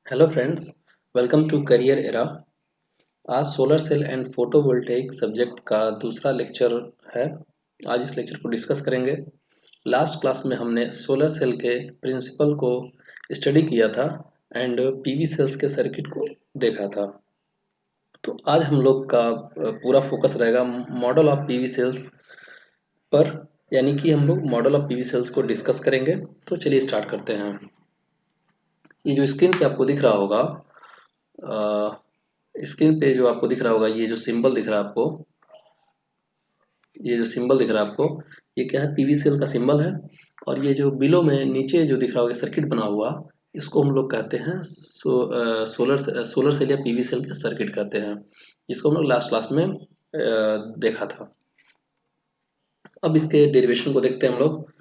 Hello friends, welcome to Career Era. आज solar cell and photovoltaic subject का दूसरा lecture है। आज इस लेक्चर को डिस्कस करेंगे। लास्ट क्लास में हमने सोलर सेल के प्रिंसिपल को स्टडी किया था एंड पीवी सेल्स के सर्किट को देखा था। तो आज हम लोग का पूरा फोकस रहेगा मॉडल ऑफ पीवी सेल्स पर, यानी कि हम लोग मॉडल ऑफ पीवी सेल्स को डिस्कस करेंगे। तो चलिए स्टार्ट करते हैं। ये जो स्क्रीन पे आपको दिख रहा होगा, स्क्रीन पे जो आपको दिख रहा होगा, ये जो सिंबल दिख रहा है आपको, ये जो सिंबल दिख रहा है आपको, ये क्या है? पीवी सेल का सिंबल है। और ये जो बिलो में नीचे जो दिख रहा होगा सर्किट बना हुआ, इसको हम लोग कहते हैं सोलर सेल या पीवी सेल के सर्किट कहते हैं, जिसको हम लोग लास्ट क्लास में देखा था। अब इसके डेरिवेशन को देखते हैं हम लोग।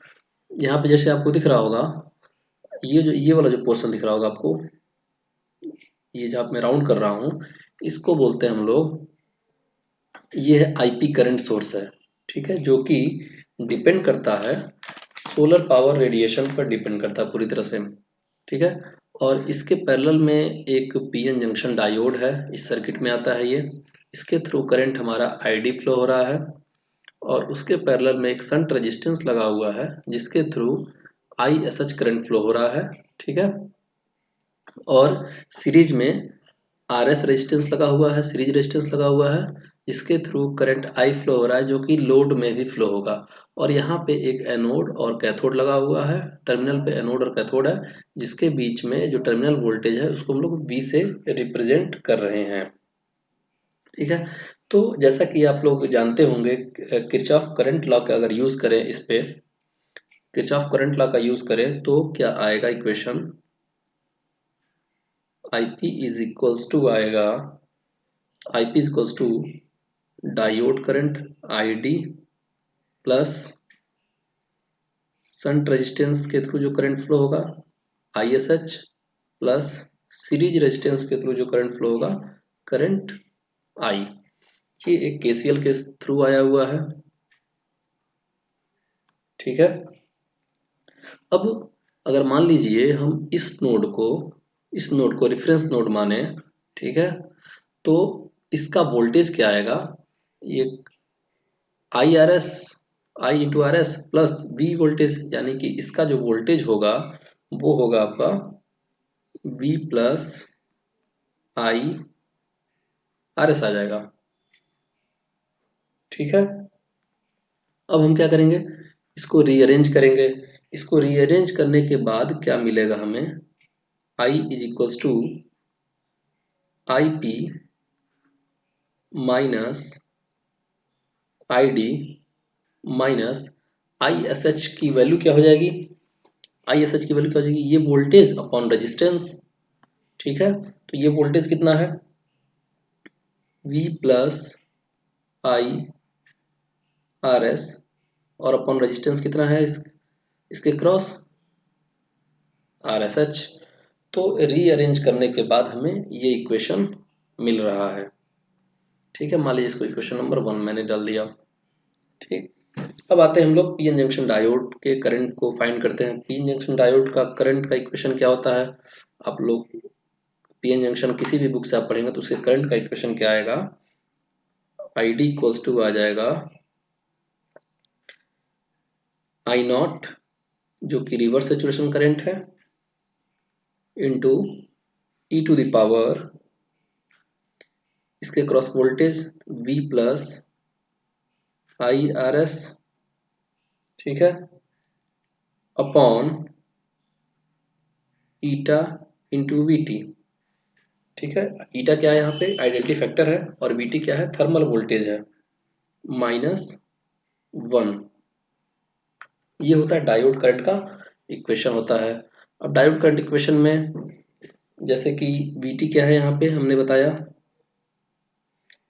यहाँ पे जैसे आपको दिख रहा होगा, ये वाला जो पोर्शन दिख रहा होगा आपको, ये जहाँ मैं राउंड कर रहा हूँ, इसको बोलते हैं हम लोग, ये है आईपी करंट सोर्स है। ठीक है, जो कि डिपेंड करता है सोलर पावर रेडिएशन पर, डिपेंड करता है पूरी तरह से। ठीक है, और इसके पैरेलल में एक पीएन जंक्शन डायोड है, इस सर्किट में आता है ये। इसके थ्रू करंट हमारा आईडी फ्लो हो रहा है, और उसके पैरेलल में एक संट रेजिस्टेंस लगा हुआ है, जिसके थ्रू आईएसएच करंट फ्लो हो रहा है। ठीक है, और सीरीज में आरएस रेजिस्टेंस लगा हुआ है, सीरीज रेजिस्टेंस लगा हुआ है, जिसके थ्रू करंट आई फ्लो हो रहा है, जो कि लोड में भी फ्लो होगा। और यहाँ पे एक एनोड और कैथोड लगा हुआ है, टर्मिनल पे एनोड और कैथोड है, जिसके बीच में जो टर्मिनल वोल्टेज है उसको हम लोग V से रिप्रेजेंट कर रहे हैं। ठीक है, तो जैसा कि आप लोग जानते होंगे, किरचॉफ करंट लॉ का अगर यूज करें, इस पे किरचॉफ करंट लॉ का यूज करें तो क्या आएगा equation? IP is equals to आएगा, IP is equals to diode current ID plus shunt resistance के थ्रू जो करंट फ्लो होगा ISH प्लस सीरीज रेजिस्टेंस के थ्रू जो करंट फ्लो होगा करंट I। ये एक KCL के थ्रू आया हुआ है। ठीक है, अब अगर मान लीजिए हम इस नोड को रेफरेंस नोड माने, ठीक है, तो इसका वोल्टेज क्या आएगा? ये IRS, I into R S plus V voltage, यानी कि इसका जो वोल्टेज होगा वो होगा आपका V प्लस IRS आ जाएगा। ठीक है, अब हम क्या करेंगे? इसको रीअरेंज करेंगे। इसको रीअरेंज करने के बाद क्या मिलेगा हमें? I is equals to IP minus ID minus ISH की वैल्यू क्या हो जाएगी? ISH की वैल्यू क्या हो जाएगी? ये वोल्टेज अपॉन रेजिस्टेंस। ठीक है, तो ये वोल्टेज कितना है? V प्लस IRS, और अपॉन रेजिस्टेंस कितना है इसके क्रॉस? RSH। तो रीअरेंज करने के बाद हमें ये इक्वेशन मिल रहा है। ठीक है, मान लीजिए इसको इक्वेशन नंबर 1 मैंने डाल दिया। ठीक, अब आते हैं हम लोग पीएन जंक्शन डायोड के करंट को फाइंड करते हैं। पीएन जंक्शन डायोड का करंट का इक्वेशन क्या होता है? आप लोग पीएन जंक्शन किसी भी बुक से आप पढ़ेंगे तो उसके करंट का इक्वेशन क्या आएगा? ID इक्वल्स टू आ जाएगा I नॉट, जो कि रिवर्स सेचुरेशन करंट है, into e to the power इसके cross voltage V plus IRS। ठीक है, अपॉन ईटा इंटू VT। ठीक है, ईटा क्या है? यहाँ पे आइडेंटिटी फैक्टर है, और VT क्या है? थर्मल वोल्टेज है, -1। ये होता है डायोड करंट का इक्वेशन होता है। अब डायोड करंट इक्वेशन में जैसे कि VT क्या है, यहाँ पे हमने बताया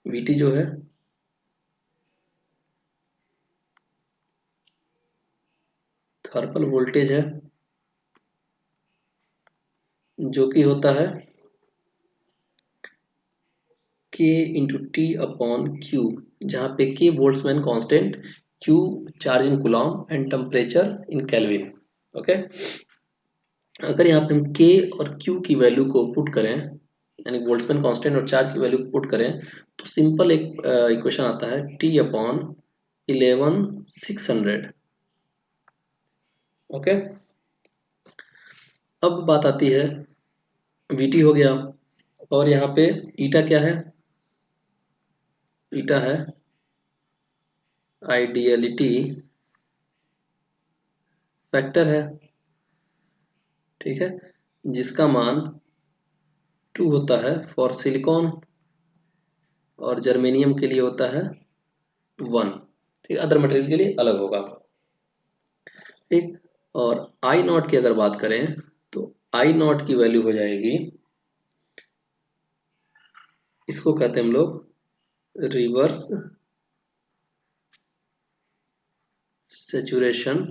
VT जो है थर्मल वोल्टेज है, जो कि होता है K into T upon Q, जहाँ पे K Boltzmann constant, Q charge in Coulomb and temperature in kelvin. Okay, अगर यहाँ पे हम K और Q की वैल्यू को पुट करें, यानी बोल्ट्जमैन कांस्टेंट और चार्ज की वैल्यू को पुट करें, तो सिंपल एक इक्वेशन आता है T/11,600। ओके, अब बात आती है VT हो गया, और यहाँ पे ईटा क्या है? ईटा है आइडियलिटी फैक्टर है, ठीक है, जिसका मान 2 होता है फॉर सिलिकॉन और जर्मेनियम के लिए होता है 1, ठीक, अदर मटेरियल के लिए अलग होगा, ठीक। और आई नॉट की अगर बात करें तो आई नॉट की वैल्यू हो जाएगी, इसको कहते हैं हम लोग रिवर्स सैचुरेशन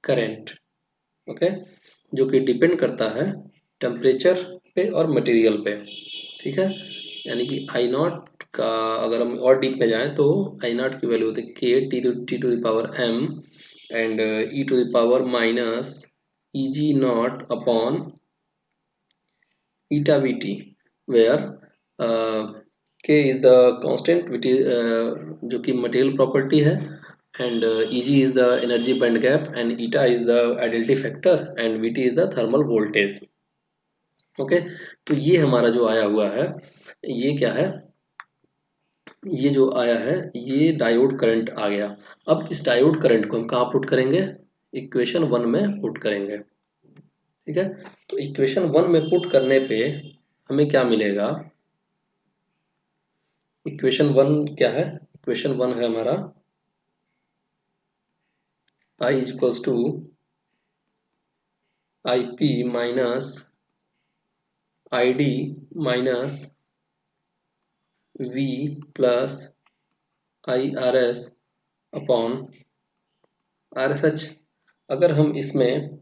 करंट, ओके, जो कि डिपेंड करता है टेम्परेचर पे और मटेरियल पे, ठीक है। यानी कि आई नॉट का अगर हम और डीप में जाएं तो आई नॉट की वैल्यू होती है K T to the power m and e to the power minus E G naught upon eta V T, where K is the constant which is जो कि मटेरियल प्रॉपर्टी है, and E G is the energy band gap and eta is the identity factor and V T is the thermal voltage. Okay, तो ये हमारा जो आया हुआ है, ये क्या है, ये जो आया है ये डायोड करंट आ गया। अब इस डायोड करंट को हम कहाँ पुट करेंगे? इक्वेशन 1 में पुट करेंगे, ठीक है। तो इक्वेशन 1 में पुट करने पे हमें क्या मिलेगा? इक्वेशन 1 क्या है? इक्वेशन 1 है हमारा I is equals to I P minus I D minus V plus I R S upon R S H. अगर हम इसमें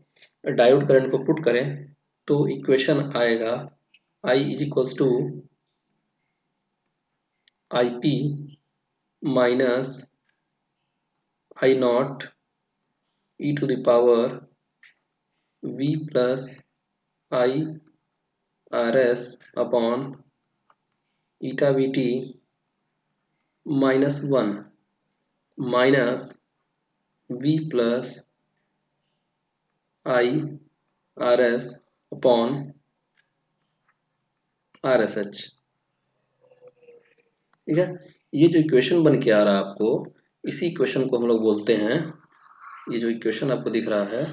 डायोड करंट को पुट करें तो इक्वेशन आएगा I is equals to I P minus I naught e to the power V plus I R S upon eta V T minus 1 minus V plus I R S upon R S H, ठीक है। ये जो equation बन के आ रहा है आपको, इसी इक्वेशन को हम लोग बोलते हैं, ये जो इक्वेशन आपको दिख रहा है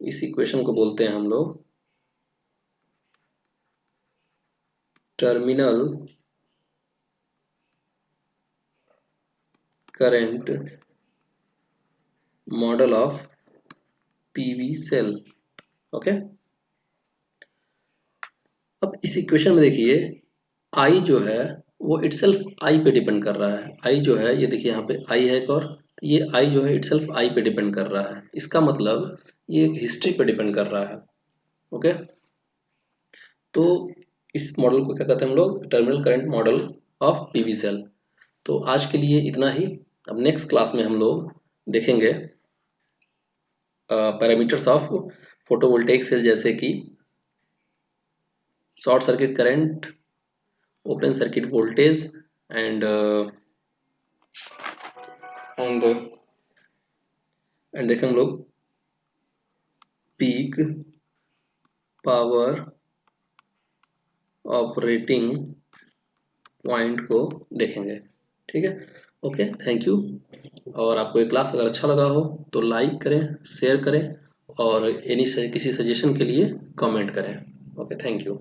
इस इक्वेशन को बोलते हैं हम लोग terminal current model of PV cell, okay. अब इस इक्वेशन में देखिए आई जो है वो इटसेल्फ आई पे डिपेंड कर रहा है। आई जो है ये देखिए यहाँ पे आई है एक, और ये आई जो है इटसेल्फ आई पे डिपेंड कर रहा है, इसका मतलब ये एक हिस्ट्री पे डिपेंड कर रहा है, ओके। तो इस मॉडल को क्या कहते हैं हम लोग? Terminal current model of PV cell. तो आज के लिए इतना ही। अब नेक्स्ट क्लास में हम लोग देखेंगे पैरामीटर्स ऑफ फोटोवोल्टेइक सेल, जैसे कि short circuit current, open circuit voltage and and and देखें हम लोग पीक पावर ऑपरेटिंग पॉइंट को देखेंगे, ठीक है। Okay, thank you. और आपको ये क्लास अगर अच्छा लगा हो तो लाइक करें, शेयर करें, और एनी किसी सजेशन के लिए कमेंट करें। Okay, thank you.